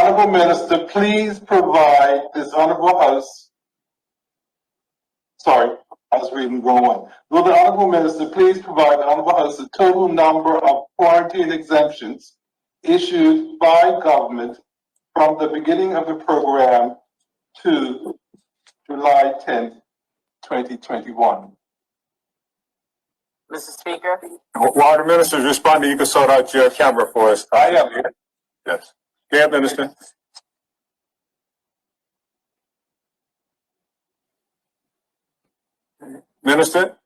Honourable Minister please provide this Honourable House, sorry, I was reading the wrong one. Will the Honourable Minister please provide the Honourable House the total number of quarantine exemptions issued by government from the beginning of the program to July 10th, 2021? Mr. Speaker. While the minister is responding, you can sort out your camera for us. I am here. Yes. Yeah, Minister. Minister,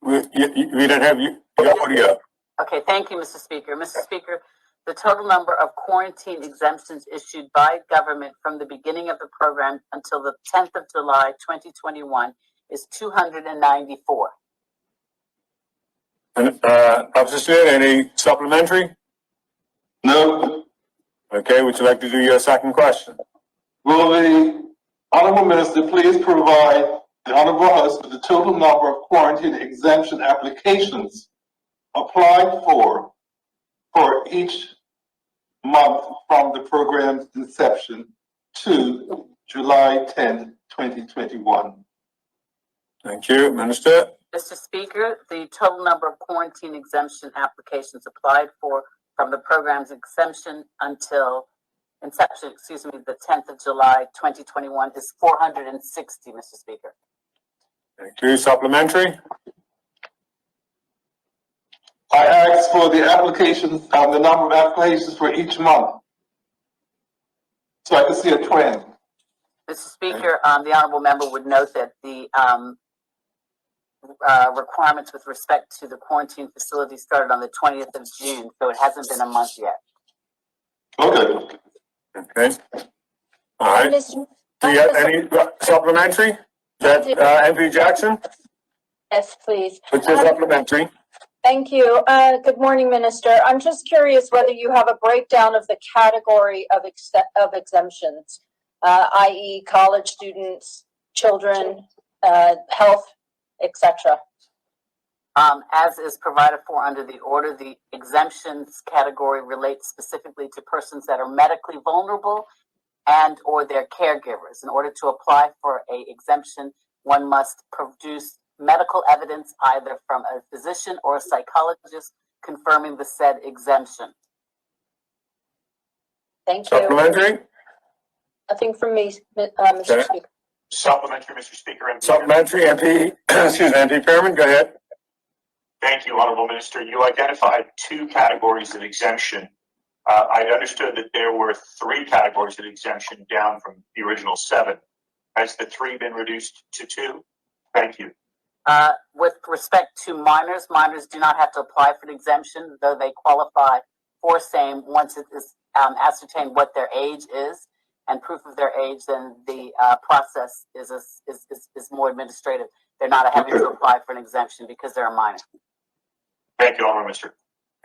we didn't have your audio. Okay, thank you, Mr. Speaker. Mr. Speaker, the total number of quarantine exemptions issued by government from the beginning of the program until the 10th of July, 2021 is 294. And, Officer, any supplementary? No. Okay, would you like to do your second question? Will the Honourable Minister please provide the Honourable House with the total number of quarantine exemption applications applied for each month from the program's inception to July 10, 2021? Thank you, Minister. Mr. Speaker, the total number of quarantine exemption applications applied for from the program's inception, the 10th of July, 2021 is 460, Mr. Speaker. Thank you. Supplementary? I asked for the applications, the number of applications for each month, so I can see a trend. Mr. Speaker, the honourable member would note that the requirements with respect to the quarantine facility started on the 20th of June, so it hasn't been a month yet. Okay. Okay. All right. Do you have any supplementary? MP Jackson? Yes, please. What's your supplementary? Thank you. Good morning, Minister. I'm just curious whether you have a breakdown of the category of exemptions, i.e. college students, children, health, etc. As is provided for under the order, the exemptions category relates specifically to persons that are medically vulnerable and or their caregivers. In order to apply for an exemption, one must produce medical evidence either from a physician or a psychologist confirming the said exemption. Thank you. Supplementary? Nothing from me, Mr. Speaker. Supplementary, Mr. Speaker. Supplementary, MP, excuse me, MP Fairman, go ahead. Thank you, Honorable Minister. You identified two categories of exemption. I understood that there were three categories of exemption down from the original 7. Has the 3 been reduced to 2? Thank you. With respect to minors, minors do not have to apply for an exemption, though they qualify for same once it is ascertained what their age is and proof of their age. Then the process is more administrative. They're not having to apply for an exemption because they're a minor. Thank you, Honorable Minister.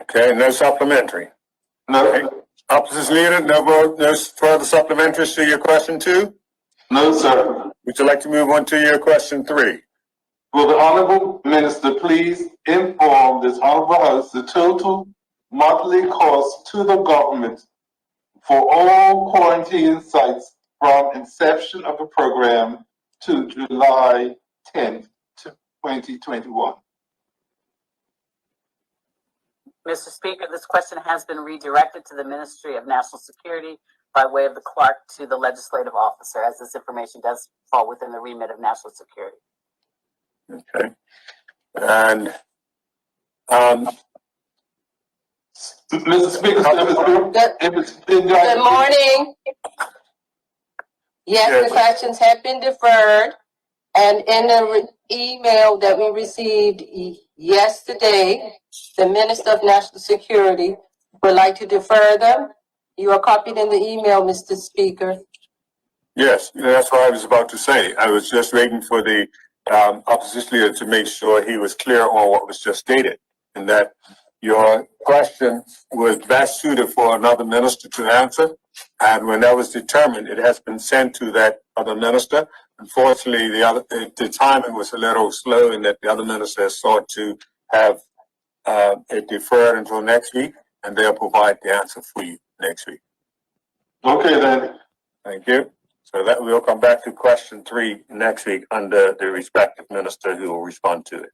Okay, no supplementary. No. Okay. Opposition leader, no further supplementaries to your question 2? No, sir. Would you like to move on to your question 3? Will the Honourable Minister please inform this Honourable House the total monthly cost to the government for all quarantine sites from inception of the program to July 10th, 2021? Mr. Speaker, this question has been redirected to the Ministry of National Security by way of the clerk to the legislative officer, as this information does fall within the remit of national security. Okay. And Mr. Speaker, good morning. Yes, the questions have been deferred, and in the email that we received yesterday, the Minister of National Security would like to defer them. You are copied in the email, Mr. Speaker. yes, that's what I was about to say. I was just waiting for the opposition leader to make sure he was clear on what was just stated, and that your question was best suited for another minister to answer. And when that was determined, it has been sent to that other minister. Unfortunately, the timing was a little slow in that the other minister has sought to have it deferred until next week, and they'll provide the answer for you next week. Okay, then. Thank you. So that we'll come back to question 3 next week under the respective minister who will respond to it.